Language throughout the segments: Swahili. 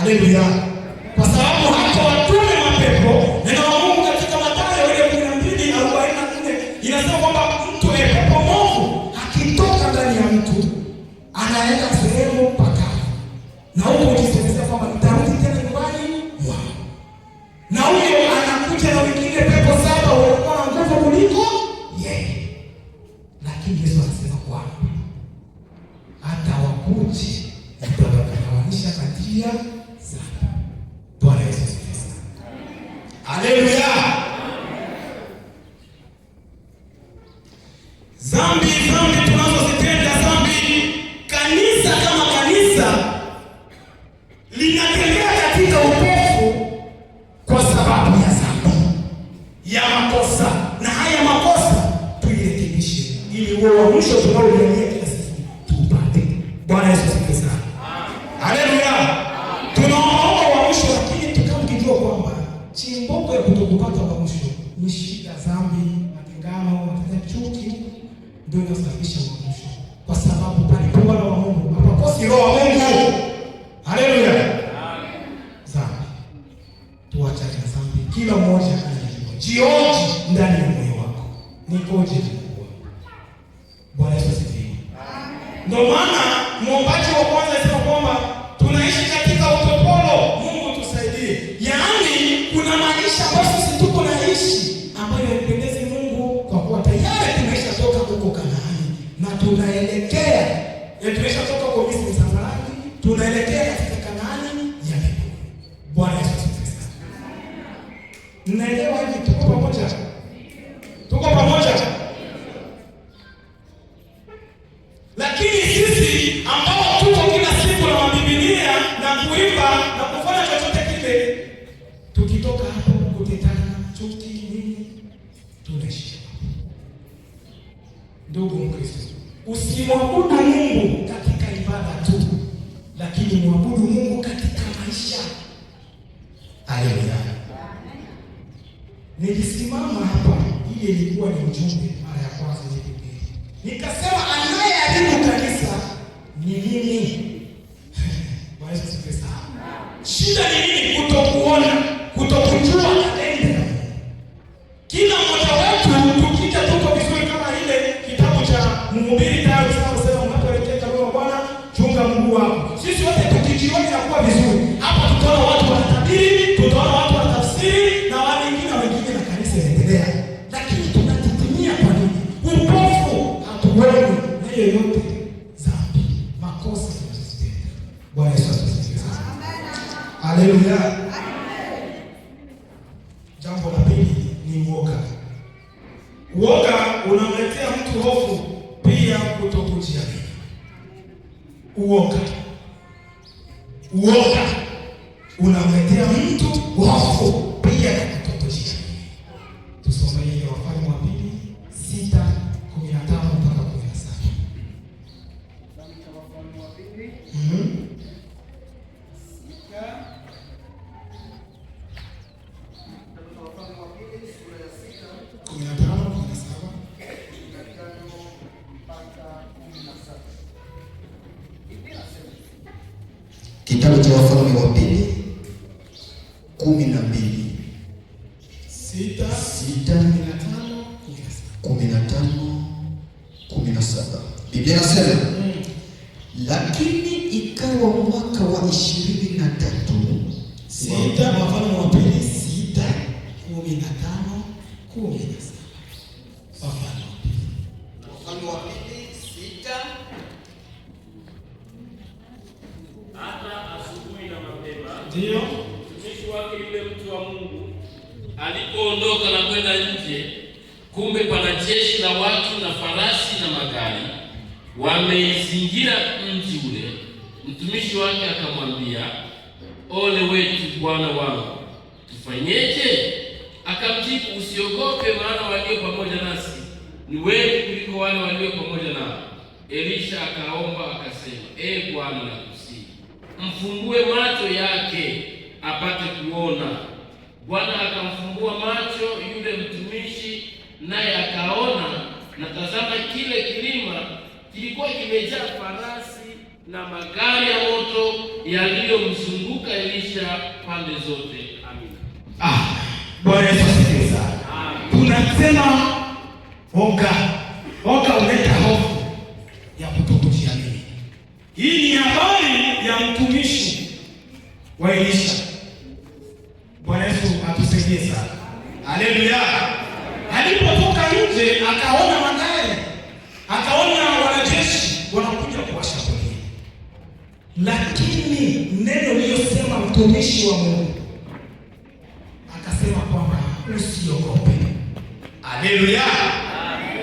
Haleluya. Kwa sababu hata watume mapepo, neno la Mungu katika Mathayo 12:44 inasema kwamba mtu pepo mwovu akitoka ndani ya mtu anaenda sehemu pakavu. Na huko ukisemeza kwamba nitarudi tena nyumbani mwao. Na huyo anakuja na wengine pepo 7 walikuwa na nguvu kuliko yeye. Lakini Yesu anasema kwamba hata wakuji mtawagawanisha kati ya 7. Bwana Yesu asifiwe. Haleluya. Zambi tunazozitenda, zambi, kanisa kama kanisa linatembea katika upofu kwa sababu ya zambi, ya makosa. Na haya makosa tuirekebishe ili uwe mwisho tunaolia kila siku tupate. Bwana Yesu asifiwe sana. Haleluya. Tunaomba wa mwisho, lakini tukamkijua kwamba chimbuko ya kutokupata wa mwisho ni shida, zambi, matengano, chuki ndio inasababisha mwisho. Kwa sababu palipo Bwana wa Mungu hapakosi roho wa Mungu. Haleluya. Amen. Zambi. Tuache zambi. Kila mmoja anajua. Jioji ndani ya moyo wako. Nikoje nikuwa. Bwana Yesu asifiwe. Amen. Ndio maana muombaji wa kwanza alisema kwamba tunaishi katika utopolo. Mungu tusaidie. Yaani kuna maisha ambayo sisi tuko naishi ambayo yanapendeza Mungu, kwa kuwa tayari tumeshatoka huko Kanaani na tunaelekea, tumeshatoka kwa Misri Safari, tunaelekea katika Kanaani ya mbinguni. Bwana Yesu asifiwe. Mnaelewa hivi? Tuko pamoja? Tuko pamoja? Lakini sisi ambao tuko kila siku na Biblia na kuimba na kufanya chochote kile, tukitoka hapo kutetana, chuki, nini, tunaishi. Ndugu Mkristo, usimwabudu Mungu katika ibada tu, lakini mwabudu Mungu katika maisha. Haleluya. Nilisimama hapa, ile ilikuwa ni ujumbe mara ya kwanza nilihubiri. Nikasema anayeharibu kanisa ni nini? Bwana Yesu asifiwe. Shida ni nini? Kutokuona, kutokujua kalenda. Kila mmoja wetu tukija tuko vizuri kama ile kitabu cha Mhubiri tayari tunasema unapoelekea kwa Bwana chunga mguu wako. Sisi wote tukijiona na kuwa vizuri. Hapa tutaona watu wanatabiri, tutaona watu wanatafsiri na wengine na kanisa inaendelea. Lakini tunatitimia kwa nini? Upofu hatuoni na yoyote zambi, makosa tunazotenda. Bwana Yesu asifiwe. Haleluya. Jambo la pili ni uoga. Uoga unamletea mtu hofu, pia kutokujiamini. Uoga unamletea mtu hofu, pia kutokujiamini. Tusome ile Wafalme wa Pili 6:15 mpaka 17. Wafalme wa Pili 6:15-17. Kitabu cha Wafalme wa Pili 12 6:15-17. Biblia inasema, lakini ikawa mwaka wa 23. Wafalme wa Pili 6:15-17. Wafalme wa Pili 6. Hata asubuhi na mapema, ndio mtumishi wake yule mtu wa Mungu alipoondoka na kwenda nje, kumbe pana jeshi la watu na farasi na magari wameizingira mji ule. Mtumishi wake akamwambia, ole wetu bwana wangu, tufanyeje? Akamjibu, usiogope, maana walio pamoja nasi ni wengi kuliko wale walio pamoja nao. Elisha akaomba akasema, Bwana, nakusihi, mfumbue macho yake apate kuona. Bwana akamfumbua macho yule mtumishi, naye akaona, na tazama, kile kilima kilikuwa kimejaa farasi na magari ya moto yaliyomzunguka Elisha pande zote. Amina. Bwana Yesu asifiwe sana. Tunasema oga uleta hofu ya kutokujiamini. Hii ni habari ya mtumishi wa Elisha. Bwana Yesu atusaidie sana. Haleluya. Alipotoka nje akaona magari, akaona wanajeshi wanakuja kuwashambulia. Lakini neno lililosema mtumishi wa Mungu akasema kwamba usiogope. Haleluya.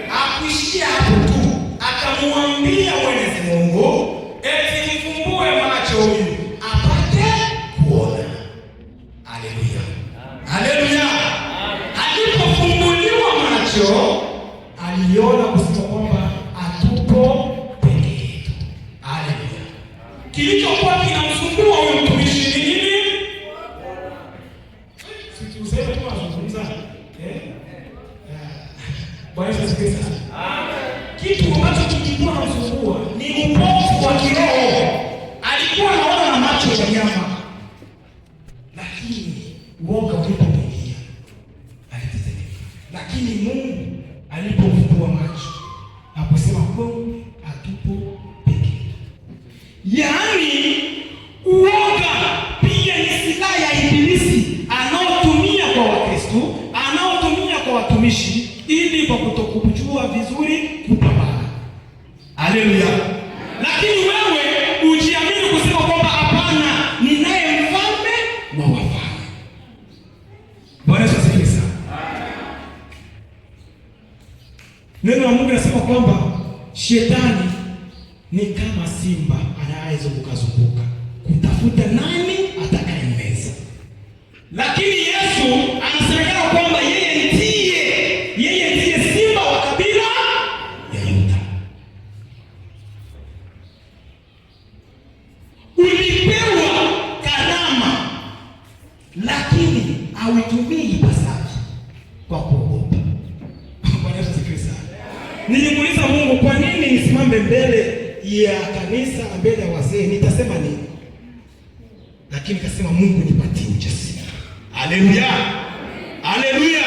Hakuishia hapo tu, akamwambia Mwenyezi Mungu eti mfumbue macho huyu apate kuona. Haleluya. Haleluya. Alipofumbuliwa macho aliona kusema kwamba hatupo peke yetu. Haleluya. Kilichokuwa kinamsumbua huyu mtumishi ni nini? Useme tu azungumza. Bwana Yesu asifiwe. Kitu ambacho kilikuwa kinamsumbua ni upofu wa kiroho. Alikuwa anaona na macho ya nyama. Lakini uoga ulipomjia alitetemeka. Lakini Mungu alipofungua macho aposema kumbe hatupo peke yetu. Yaani uoga pia ni silaha ya Ibilisi anaotumia kwa Wakristo, anaotumia kwa watumishi ili kwa kutokujua vizuri kupambana. Haleluya. Lakini wewe ujiamini kusema kwamba hapana, ninaye mfalme wa wafalme. Bwana Yesu asifiwe sana. Neno la Mungu linasema kwamba shetani ni kama simba anayezunguka zunguka kutafuta nani atakayemmeza. Lakini Yesu anasemekana kwamba yeye ndiye simba wa kabila ya Yuda. Ulipewa karama lakini hauitumii ipasavyo kwa kuogopa. Bwana Yesu asifiwe sana. Nilimuuliza Mungu kwa nini nisimame mbele ya kanisa, mbele ya wazee, nitasema nini? Lakini kasema Mungu nipatie ujasiri. Haleluya. Haleluya.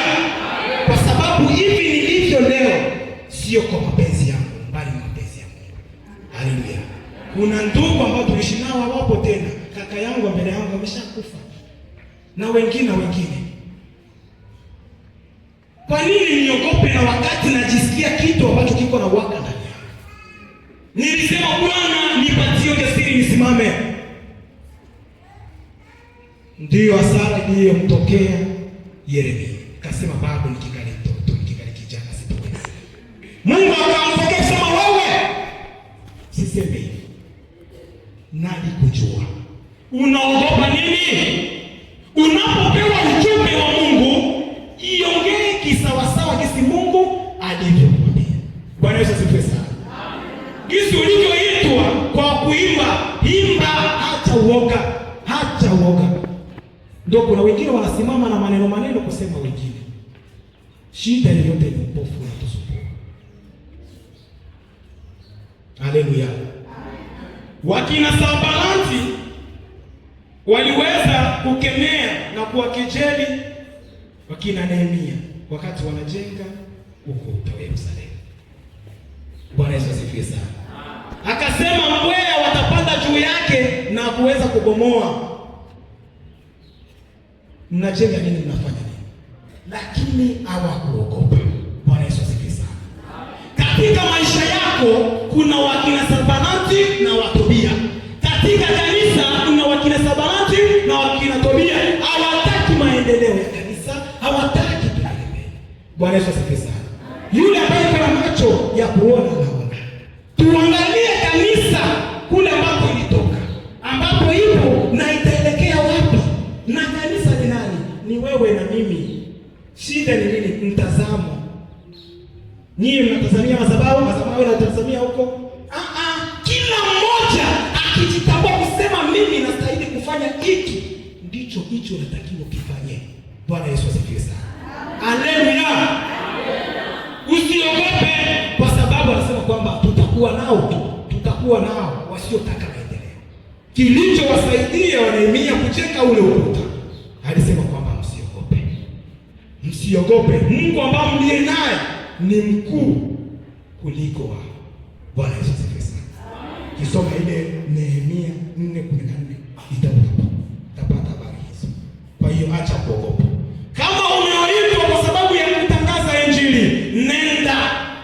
Kwa sababu hivi nilivyo leo sio kwa mapenzi yangu, bali mapenzi ya Mungu. Haleluya. Kuna ndugu ambao tuliishi nao hawapo tena. Kaka yangu mbele yangu ameshakufa. Na wengine. Kwa nini niogope na wakati najisikia kitu ambacho kiko na waka ndani yangu? Nilisema Bwana nipatie ujasiri nisimame. Ndiyo hasara ndiyo mtokea Yeremia. Kasema bado nikingali mtoto, nikingali kijana sitaweza. Mungu akamfokea kusema wewe siseme hivi. Nani kujua? Unaogopa nini? Unapopewa ujumbe wa Mungu, iongee kisawasawa jinsi Mungu alivyokuambia. Bwana Yesu asifiwe sana. Jinsi ulivyoitwa kwa kuimba, imba hata uoga. Ndio kuna wengine wanasimama na maneno kusema wengine. Shida yote ni upofu na kusumbua. Haleluya. Wakina Sanbalati waliweza kukemea na kuwakejeli wakina Nehemia wakati wanajenga ukuta wa Yerusalemu. Bwana Yesu asifiwe sana. Akasema mbweha watapanda juu yake na kuweza kubomoa. Mnajenga nini? Mnafanya nini? Lakini hawakuogopa. Bwana Yesu asifiwe sana. Katika maisha yako kuna wakina Sanbalati na Tobia. Katika kanisa kuna wakina Sanbalati na wakina Tobia. Hawataki maendeleo ya kanisa, hawataki tuendelee. Bwana Yesu asifiwe sana. Yule ambaye ana macho ya kuona anaona. Tuangalie kanisa kule ambapo ilitoka, ambapo ipo na itaelekea wapi? Na kanisa ni nani? Ni wewe na mimi. Shida ni nini? Mtazamo. Nyinyi mnatazamia madhabahu yanatazamia huko. Kila mmoja akijitambua kusema mimi nastahili kufanya hiki, ndicho hicho natakiwa kifanye. Bwana Yesu asifiwe sana. Haleluya. Usiogope kwa sababu anasema kwamba tutakuwa nao tu. hakuwa nao wasiotaka maendeleo. Kilichowasaidia Nehemia kujenga ule ukuta, alisema kwamba msiogope, msiogope, Mungu ambaye mliye naye ni mkuu kuliko wao. Bwana Yesu asifiwe sana. Kisoma ile Nehemia 4:14 itapata habari hizo. Kwa hiyo acha kuogopa. Kama umeitwa kwa sababu ya kutangaza Injili, nenda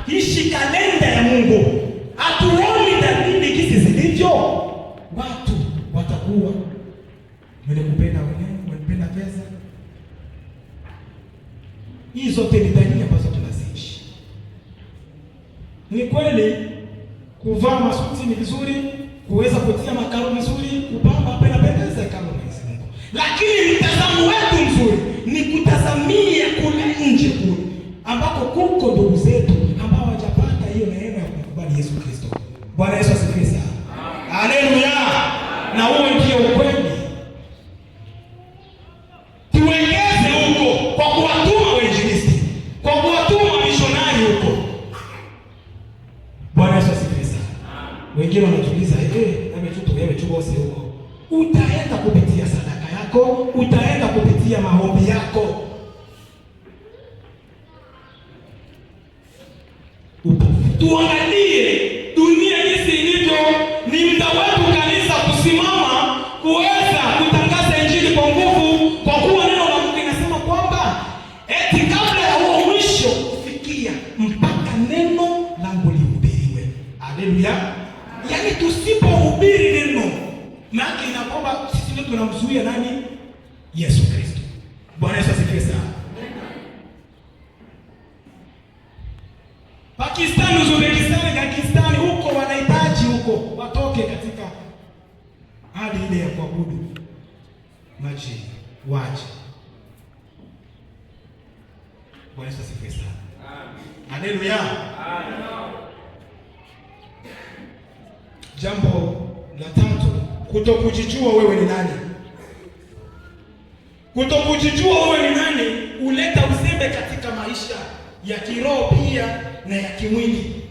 ishi kalenda ya Mungu. Hatuoni dalili kisi zilivyo. Watu watakuwa mwenye kupenda wenyewe, mwenye kupenda pesa. Hizo zote ni dalili ambazo tunaziishi. Ni kweli kuvaa masuti ni vizuri, kuweza kutia makaro vizuri, kupamba pena pendeza kama Mwenyezi Mungu. Lakini mtazamo wetu mzuri ni kutazamia kule nje kule ambako kuko ndugu zetu ambao hawajapata hiyo neema ya kumkubali Yesu Kristo. Bwana Yesu asifiwe sana. Haleluya. Na huo ndio ukweli. Tuwekeze huko kwa kuwatuma wainjilisti, kwa kuwatuma mishonari huko. Bwana Yesu asifiwe sana. Wengine wanatuliza wewe tu bose huko. Utaenda kupitia sadaka yako, utaenda kupitia maombi yako. Tuangalie dunia jinsi ilivyo. Ni muda wetu kanisa kusimama kuweza kutangaza Injili kwa nguvu, kwa kuwa neno la Mungu linasema kwamba eti kabla ya huo mwisho kufikia, mpaka neno langu lihubiriwe. Haleluya. Yaani tusipohubiri neno, maana ina kwamba sisi ndio tunamzuia nani? Yesu Kristo. Bwana Yesu asifiwe sana. Pakistan, Uzbekistan, Pakistan huko wanahitaji huko watoke katika hali ile ya kuabudu maji waje. Bwana Yesu asifiwe sana. Haleluya. Jambo la tatu, kutokujijua wewe ni nani. Kutokujijua wewe ni nani huleta uzembe katika maisha ya kiroho pia na ya kimwili.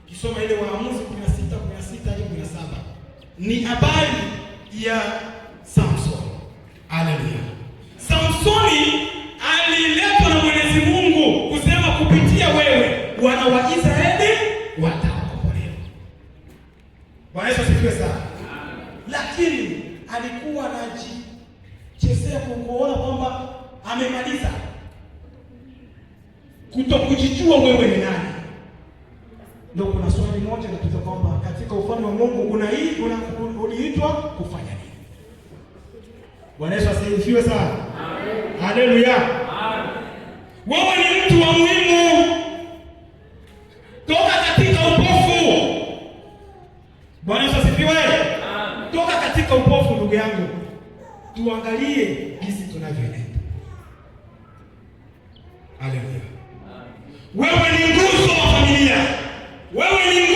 Kisoma ile Waamuzi 16:16 hadi 17. Ni habari ya Samson. Haleluya. Samsoni aliletwa na Mwenyezi Mungu kusema kupitia wewe wana wa Israeli wataokolewa. Bwana Yesu asifiwe sana. Lakini alikuwa anajichezea kuona kwamba amemaliza. Kutokujijua wewe ni nani. Ndio kuna swali moja natuza kwamba katika ufalme wa Mungu uliitwa kufanya nini? Bwana Yesu asifiwe sana. Amen. Haleluya. Amen. Wewe ni mtu wa muhimu. Toka katika upofu. Bwana Yesu asifiwe. Amen. Toka katika upofu ndugu yangu. Tuangalie jinsi tunavyoenda. Haleluya. Wewe ni nguzo wa familia. Wewe ni